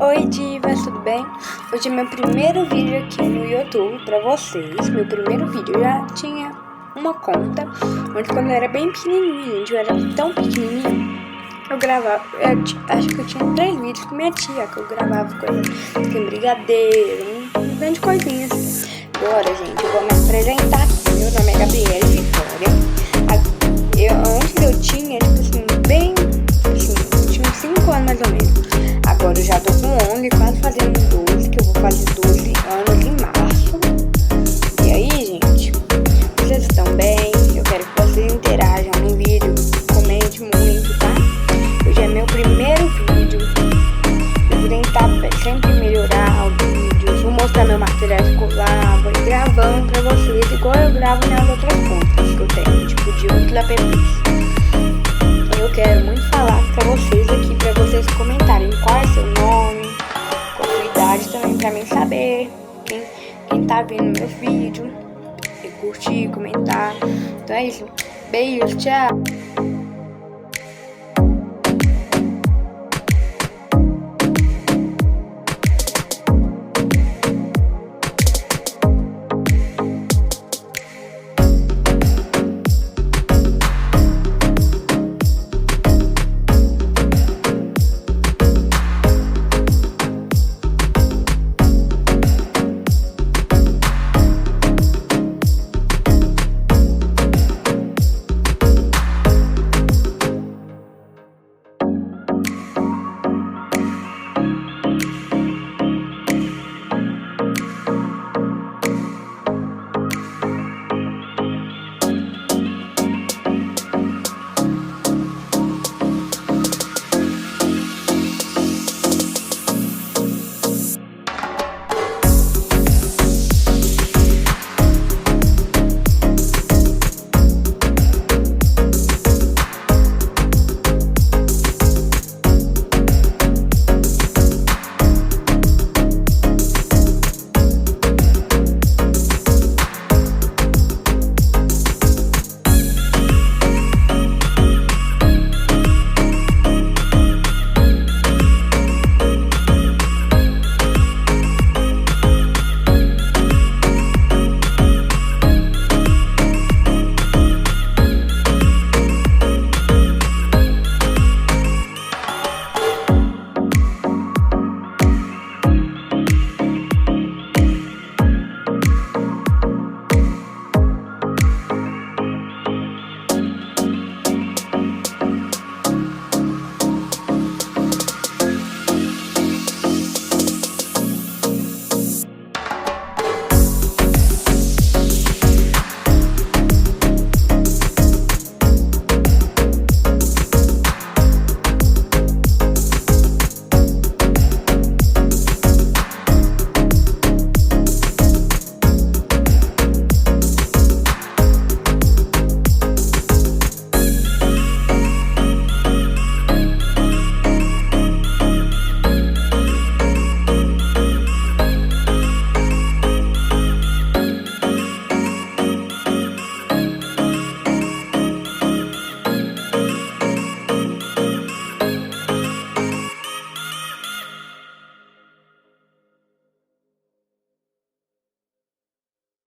Oi divas, tudo bem? Hoje é meu primeiro vídeo aqui no YouTube pra vocês. Meu primeiro vídeo, eu já tinha uma conta, onde quando eu era bem pequenininha, gente, eu era tão pequenininha, eu gravava, acho que eu tinha 3 vídeos com minha tia, que eu gravava coisa, tem brigadeiro, um monte de coisinhas. Agora, gente, eu vou me apresentar aqui. Meu nome é Gabriela Vitória. Antes eu tinha, tipo assim, bem, assim, tinha uns 5 anos mais ou menos. Agora eu já tô com 11, quase fazendo 12, que eu vou fazer 12 anos em março. E aí, gente, vocês estão bem? Eu quero que vocês interajam no vídeo, comente muito, tá? Hoje é meu primeiro vídeo. Eu vou tentar sempre melhorar o vídeo, vou mostrar meu material escolar, vou ir gravando pra vocês, igual eu gravo nas outras contas que eu tenho, tipo de outros apps. Eu quero muito falar pra vocês aqui, pra vocês comentarem qual é seu nome, qual a sua idade também, pra mim saber quem tá vendo meu vídeo, e curtir, comentar. Então é isso. Beijo, tchau!